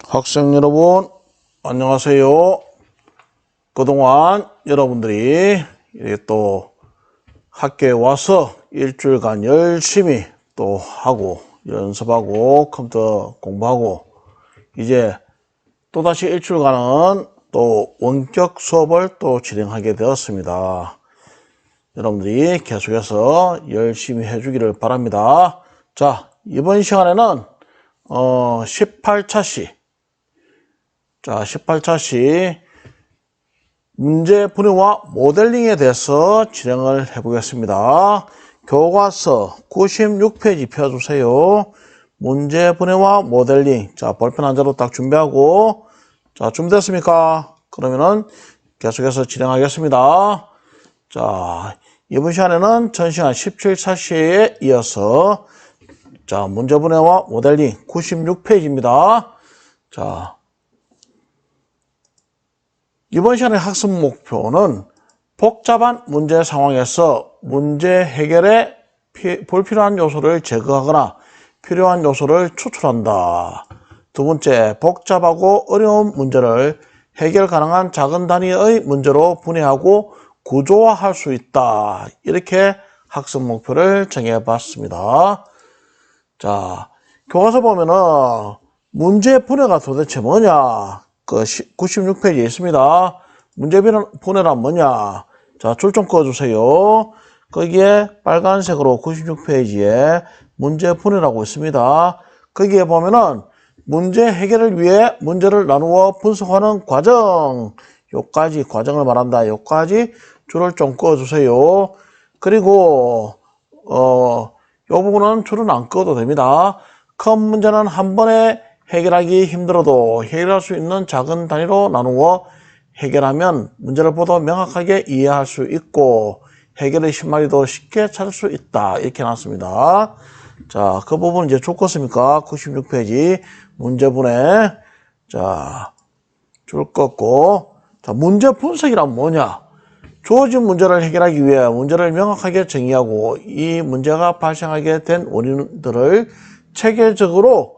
학생 여러분, 안녕하세요. 그동안 여러분들이 또 학교에 와서 일주일간 열심히 또 하고 연습하고 컴퓨터 공부하고 이제 또다시 일주일간은 또 원격 수업을 또 진행하게 되었습니다. 여러분들이 계속해서 열심히 해주기를 바랍니다. 자, 이번 시간에는 18차시 18차시 문제 분해와 모델링에 대해서 진행을 해보겠습니다. 교과서 96페이지 펴주세요. 문제 분해와 모델링. 자, 볼펜 한 자로 딱 준비하고. 자, 준비됐습니까? 그러면은 계속해서 진행하겠습니다. 자, 이번 시간에는 전 시간 17차시에 이어서 자, 문제 분해와 모델링 96페이지입니다. 자, 이번 시간의 학습 목표는 복잡한 문제 상황에서 문제 해결에 불필요한 요소를 제거하거나 필요한 요소를 추출한다. 두 번째, 복잡하고 어려운 문제를 해결 가능한 작은 단위의 문제로 분해하고 구조화할 수 있다. 이렇게 학습 목표를 정해봤습니다. 자, 교과서 보면은 문제 분해가 도대체 뭐냐? 96페이지에 있습니다. 문제 분해란 뭐냐? 자, 줄 좀 그어주세요. 거기에 빨간색으로 96페이지에 문제 분해라고 있습니다. 거기에 보면은 문제 해결을 위해 문제를 나누어 분석하는 과정. 요까지 과정을 말한다. 요까지 줄을 좀 그어주세요. 그리고 요 부분은 줄은 안 그어도 됩니다. 큰 문제는 한 번에 해결하기 힘들어도 해결할 수 있는 작은 단위로 나누어 해결하면 문제를 보다 명확하게 이해할 수 있고 해결의 실마리도 쉽게 찾을 수 있다. 이렇게 해놨습니다. 자, 그 부분 이제 줄 껐습니까? 96페이지 문제분해. 자, 줄 껐고. 자, 문제 분석이란 뭐냐? 주어진 문제를 해결하기 위해 문제를 명확하게 정의하고 이 문제가 발생하게 된 원인들을 체계적으로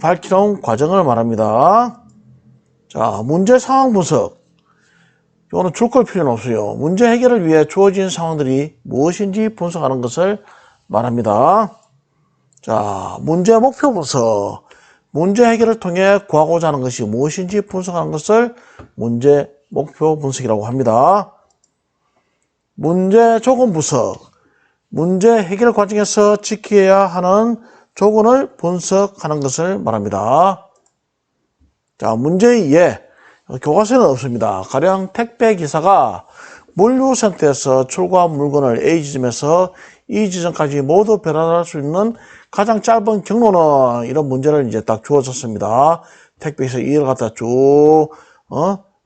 밝히는 과정을 말합니다. 자, 문제 상황 분석. 이거는 줄 걸 필요는 없어요. 문제 해결을 위해 주어진 상황들이 무엇인지 분석하는 것을 말합니다. 자, 문제 목표 분석. 문제 해결을 통해 구하고자 하는 것이 무엇인지 분석하는 것을 문제 목표 분석이라고 합니다. 문제 조건 분석. 문제 해결 과정에서 지켜야 하는 조건을 분석하는 것을 말합니다. 자, 문제의 예. 교과서에는 없습니다. 가령 택배 기사가 물류센터에서 출고한 물건을 A 지점에서 E 지점까지 모두 배달할 수 있는 가장 짧은 경로는 이런 문제를 이제 딱 주어졌습니다. 택배기사 E를 갖다 쭉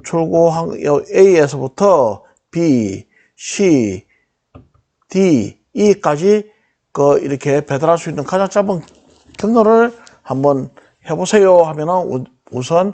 출고한 A에서부터 B, C, D, E까지 이렇게 배달할 수 있는 가장 짧은 경로를 한번 해보세요 하면은 우선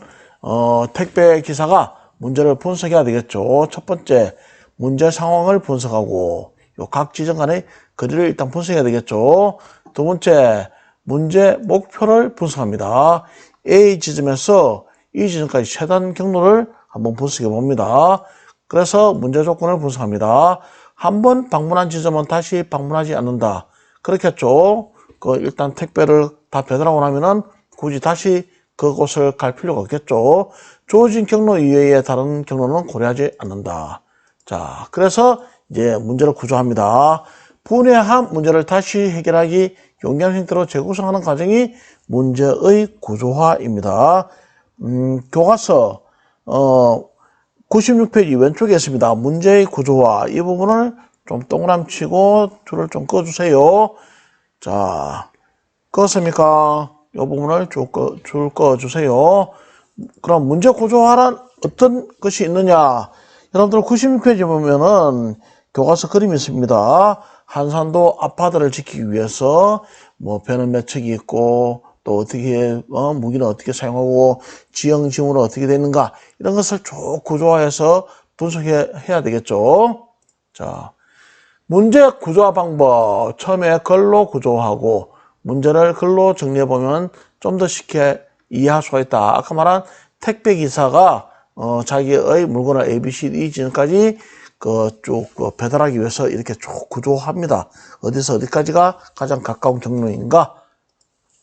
택배 기사가 문제를 분석해야 되겠죠. 첫 번째 문제 상황을 분석하고 각 지점 간의 거리를 일단 분석해야 되겠죠. 두 번째 문제 목표를 분석합니다. A 지점에서 E 지점까지 최단 경로를 한번 분석해 봅니다. 그래서 문제 조건을 분석합니다. 한번 방문한 지점은 다시 방문하지 않는다. 그렇겠죠. 일단 택배를 다 배달하고 나면은 굳이 다시 그곳을 갈 필요가 없겠죠. 주어진 경로 이외의 다른 경로는 고려하지 않는다. 자, 그래서 이제 문제를 구조합니다. 분해한 문제를 다시 해결하기 용이한 형태로 재구성하는 과정이 문제의 구조화입니다. 교과서 96페이지 왼쪽에 있습니다. 문제의 구조화. 이 부분을 좀 동그라미 치고 줄을 좀 꺼주세요. 자, 껐습니까? 이 부분을 줄 꺼주세요. 그럼 문제 구조화란 어떤 것이 있느냐? 여러분들 96페이지 보면은 교과서 그림이 있습니다. 한산도 아파트를 지키기 위해서 뭐 배는 몇 척이 있고 또 어떻게 무기는 어떻게 사용하고 지형 지문은 어떻게 되는가 이런 것을 쭉 구조화해서 분석해야 되겠죠. 자, 문제 구조화 방법 처음에 글로 구조하고 문제를 글로 정리해 보면 좀 더 쉽게 이해할 수가 있다. 아까 말한 택배 기사가 자기의 물건을 A, B, C, D 지점까지 쭉 배달하기 위해서 이렇게 쭉 구조합니다. 어디서 어디까지가 가장 가까운 경로인가?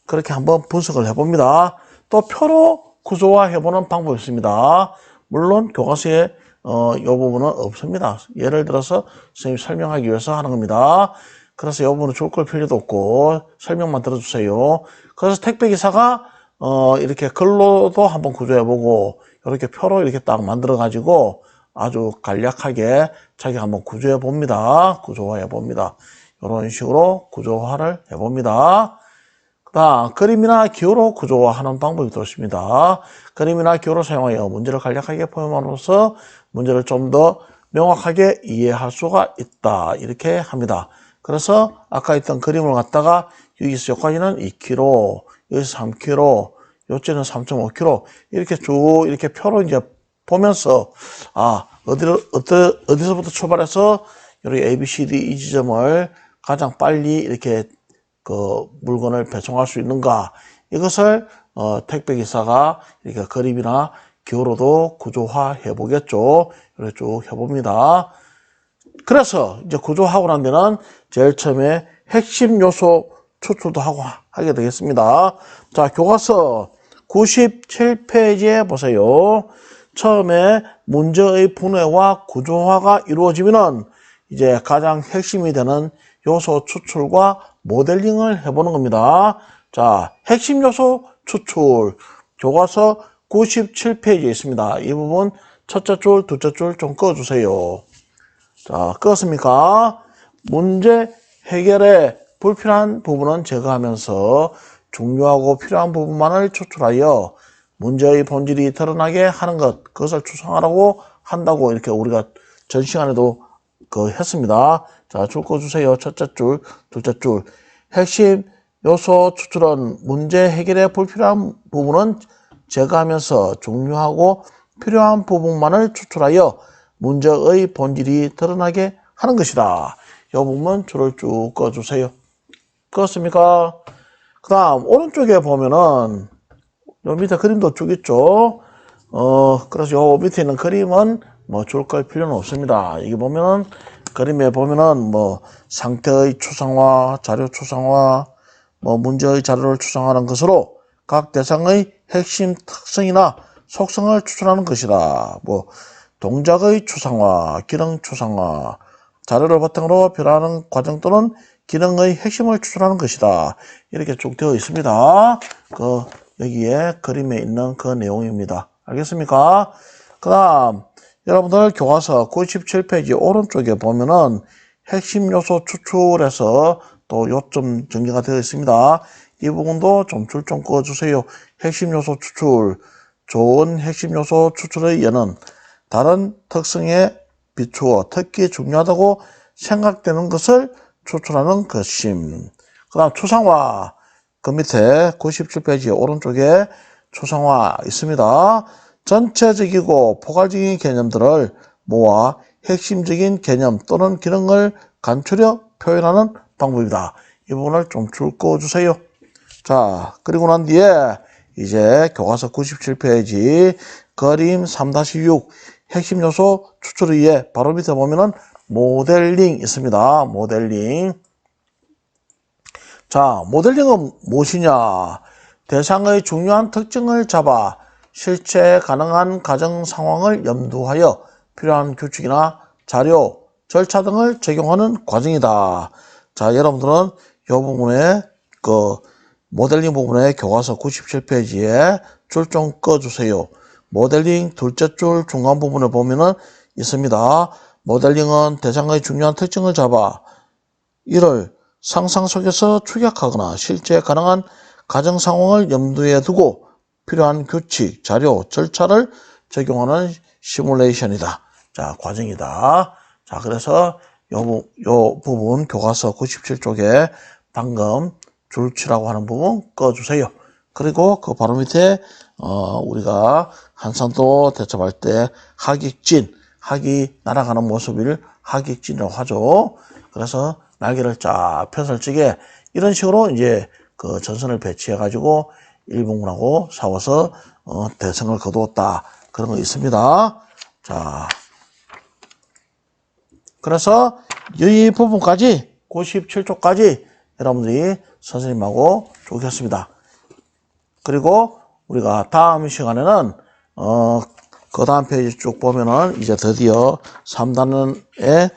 그렇게 한번 분석을 해봅니다. 또 표로 구조화해보는 방법이 있습니다. 물론 교과서에 이 부분은 없습니다. 예를 들어서 선생님이 설명하기 위해서 하는 겁니다. 그래서 이 부분은 줄 걸 필요도 없고 설명만 들어주세요. 그래서 택배기사가 이렇게 글로도 한번 구조해보고 이렇게 표로 이렇게 딱 만들어가지고 아주 간략하게 자기가 한번 구조해봅니다. 구조화해봅니다. 이런 식으로 구조화를 해봅니다. 그다음 그림이나 기호로 구조화하는 방법이 또 있습니다. 그림이나 기호를 사용하여 문제를 간략하게 포함함으로써 문제를 좀 더 명확하게 이해할 수가 있다. 이렇게 합니다. 그래서 아까 있던 그림을 갖다가 여기서 여기까지는 2km, 여기서 3km, 요째는 3.5km 이렇게 쭉 이렇게 표로 이제 보면서 어디서부터 출발해서 여기 A, B, C, D 이 지점을 가장 빨리 이렇게 물건을 배송할 수 있는가 이것을 택배기사가 이렇게 그림이나 기호로도 구조화해 보겠죠. 이렇게 쭉 해봅니다. 그래서 이제 구조하고 난 데는 제일 처음에 핵심 요소 추출도 하게 되겠습니다. 자, 교과서 97페이지에 보세요. 처음에 문제의 분해와 구조화가 이루어지면은 이제 가장 핵심이 되는 요소 추출과 모델링을 해보는 겁니다. 자, 핵심 요소 추출 교과서 97페이지에 있습니다. 이 부분 첫째 줄, 둘째 줄 좀 꺼주세요. 자, 껐습니까? 문제 해결에 불필요한 부분은 제거하면서 중요하고 필요한 부분만을 추출하여 문제의 본질이 드러나게 하는 것, 그것을 추상화라고 한다고 이렇게 우리가 전 시간에도 했습니다. 자, 줄 꺼주세요. 첫째 줄, 둘째 줄. 핵심 요소 추출은 문제 해결에 불필요한 부분은 제거하면서 중요하고 필요한 부분만을 추출하여 문제의 본질이 드러나게 하는 것이다. 이 부분 줄을 쭉 꺼주세요. 껐습니까? 그 다음 오른쪽에 보면은 요 밑에 그림도 쭉 있죠. 그래서 요 밑에 있는 그림은 뭐 줄 걸 필요는 없습니다. 이게 보면은 그림에 보면은 뭐 상태의 추상화, 자료 추상화, 뭐 문제의 자료를 추상화하는 것으로 각 대상의 핵심 특성이나 속성을 추출하는 것이다. 뭐 동작의 추상화, 기능 추상화, 자료를 바탕으로 변화하는 과정 또는 기능의 핵심을 추출하는 것이다. 이렇게 쭉 되어 있습니다. 여기에 그림에 있는 그 내용입니다. 알겠습니까? 그 다음 여러분들 교과서 97페이지 오른쪽에 보면은 핵심 요소 추출에서 또 요점 정리가 되어 있습니다. 이 부분도 좀 줄 좀 꺼주세요. 핵심 요소 추출, 좋은 핵심 요소 추출의 예는 다른 특성에 비추어 특히 중요하다고 생각되는 것을 추출하는 것임. 그 다음 추상화, 그 밑에 97페이지 오른쪽에 추상화 있습니다. 전체적이고 포괄적인 개념들을 모아 핵심적인 개념 또는 기능을 간추려 표현하는 방법이다. 이 부분을 좀 줄 꺼주세요. 자, 그리고 난 뒤에 이제 교과서 97페이지 그림 3-6 핵심 요소 추출을 위해 바로 밑에 보면은 모델링 있습니다. 모델링. 자, 모델링은 무엇이냐? 대상의 중요한 특징을 잡아 실제 가능한 가정 상황을 염두하여 필요한 규칙이나 자료, 절차 등을 적용하는 과정이다. 자, 여러분들은 이 부분에 모델링 부분에 교과서 97페이지에 줄 좀 꺼주세요. 모델링 둘째 줄 중간 부분을 보면은 있습니다. 모델링은 대상의 중요한 특징을 잡아 이를 상상 속에서 추격하거나 실제 가능한 가정 상황을 염두에 두고 필요한 규칙, 자료, 절차를 적용하는 시뮬레이션이다. 자, 과정이다. 자, 그래서 요 부분 교과서 97쪽에 방금 줄치라고 하는 부분 꺼주세요. 그리고 그 바로 밑에 우리가 한산도 대첩할 때 학이 날아가는 모습을 학익진이라고 하죠. 그래서 날개를 쫙 펴서 찌게 이런 식으로 이제 그 전선을 배치해 가지고 일본군하고 싸워서 대승을 거두었다. 그런 거 있습니다. 자, 그래서 이 부분까지 97쪽까지 여러분들이 선생님하고 쪼갰습니다. 그리고 우리가 다음 시간에는 그 다음 페이지 쭉 보면은 이제 드디어 3단원의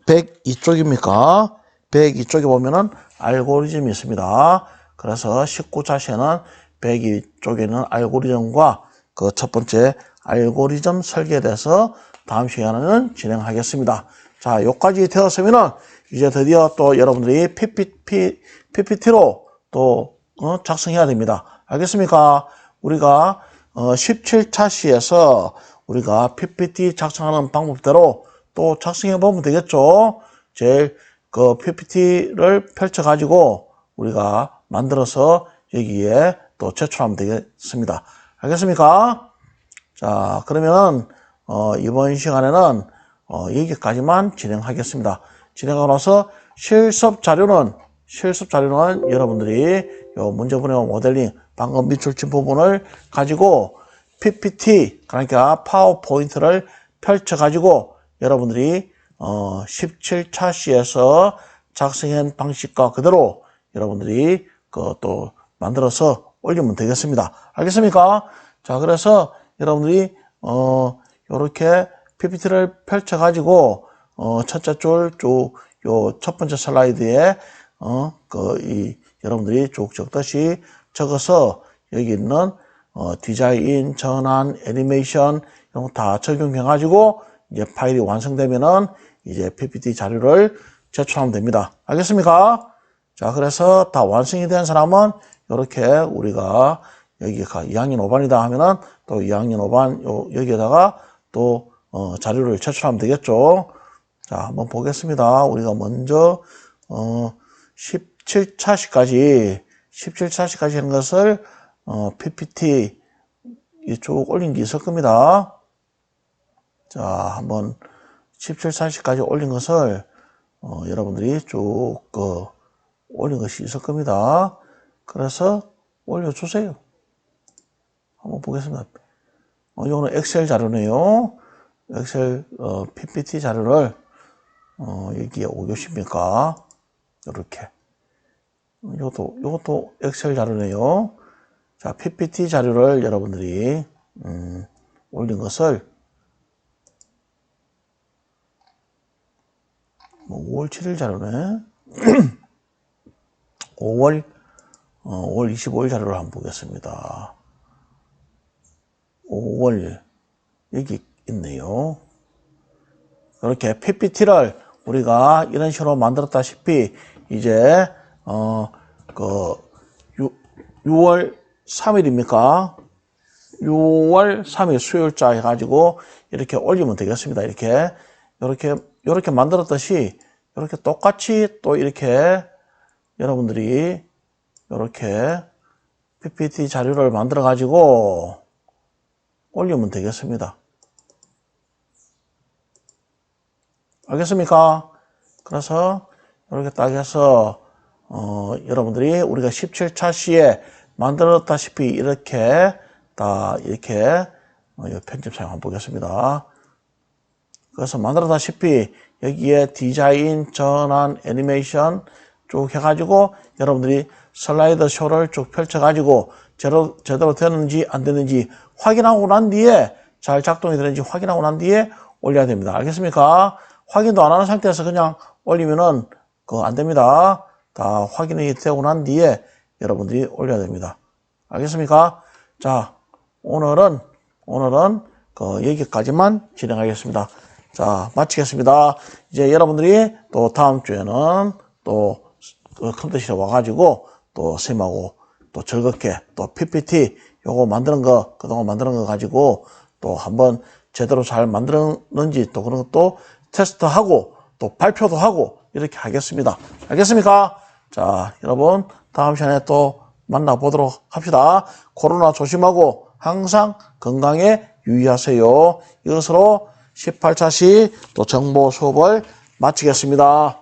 102쪽입니까? 102쪽에 보면은 알고리즘이 있습니다. 그래서 19차시에는 102쪽에는 알고리즘과 그 첫 번째 알고리즘 설계에 대해서 다음 시간에는 진행하겠습니다. 자, 여기까지 되었으면은 이제 드디어 또 여러분들이 PPT로 또 작성해야 됩니다. 알겠습니까? 우리가 17차시에서 우리가 PPT 작성하는 방법대로 또 작성해 보면 되겠죠. 제일 그 PPT를 펼쳐 가지고 우리가 만들어서 여기에 또 제출하면 되겠습니다. 알겠습니까? 자, 그러면 이번 시간에는 여기까지만 진행하겠습니다. 진행하고 나서 실습 자료는 여러분들이 요 문제분해와 모델링 방금 밑줄친 부분을 가지고 PPT 그러니까 파워포인트를 펼쳐 가지고 여러분들이 17차시에서 작성한 방식과 그대로 여러분들이 또 만들어서 올리면 되겠습니다. 알겠습니까? 자, 그래서 여러분들이 요렇게 PPT를 펼쳐 가지고 첫째 줄 쭉 요 첫 번째 슬라이드에 여러분들이 쭉 적듯이 적어서 여기 있는 디자인, 전환, 애니메이션 이런 거 다 적용해 가지고 이제 파일이 완성되면은 이제 PPT 자료를 제출하면 됩니다. 알겠습니까? 자, 그래서 다 완성이 된 사람은 이렇게 우리가 여기가 2학년 5반이다 하면은 또 2학년 5반 여기에다가 또 자료를 제출하면 되겠죠. 자, 한번 보겠습니다. 우리가 먼저 17차시까지 하는 것을 PPT 쭉 올린 게 있을 겁니다. 자, 한번 17차시까지 올린 것을 여러분들이 쭉 올린 것이 있을 겁니다. 그래서 올려주세요. 한번 보겠습니다. 이거는 엑셀 자료네요. 엑셀 PPT 자료를 여기에 오십니까? 이렇게. 이것도 엑셀 자료네요. 자, PPT 자료를 여러분들이 올린 것을 5월 7일 자료네. 5월 25일 자료를 한번 보겠습니다. 5월 여기 있네요. 이렇게 PPT를 우리가 이런 식으로 만들었다시피 이제 6월 3일입니까? 6월 3일 수요일자 해가지고 이렇게 올리면 되겠습니다. 이렇게 만들었듯이 이렇게 똑같이 또 이렇게 여러분들이 이렇게 PPT 자료를 만들어 가지고 올리면 되겠습니다. 알겠습니까? 그래서 이렇게 딱 해서 여러분들이 우리가 17차시에 만들었다시피 이렇게 다 이렇게 편집 사용 한번 보겠습니다. 그래서 만들었다시피 여기에 디자인, 전환, 애니메이션 쭉 해가지고 여러분들이 슬라이드 쇼를 쭉 펼쳐가지고 제대로 되는지 안 되는지 확인하고 난 뒤에 잘 작동이 되는지 확인하고 난 뒤에 올려야 됩니다. 알겠습니까? 확인도 안 하는 상태에서 그냥 올리면은 안 됩니다. 다 확인이 되고 난 뒤에 여러분들이 올려야 됩니다. 알겠습니까? 자, 오늘은 여기까지만 진행하겠습니다. 자, 마치겠습니다. 이제 여러분들이 또 다음 주에는 또 컴퓨터실에 와가지고 또 선생님하고 또 즐겁게 또 PPT 요거 만드는 거, 그동안 만드는 거 가지고 또 한번 제대로 잘 만들었는지 또 그런 것도 테스트하고 또 발표도 하고 이렇게 하겠습니다. 알겠습니까? 자, 여러분 다음 시간에 또 만나보도록 합시다. 코로나 조심하고 항상 건강에 유의하세요. 이것으로 18차시 또 정보 수업을 마치겠습니다.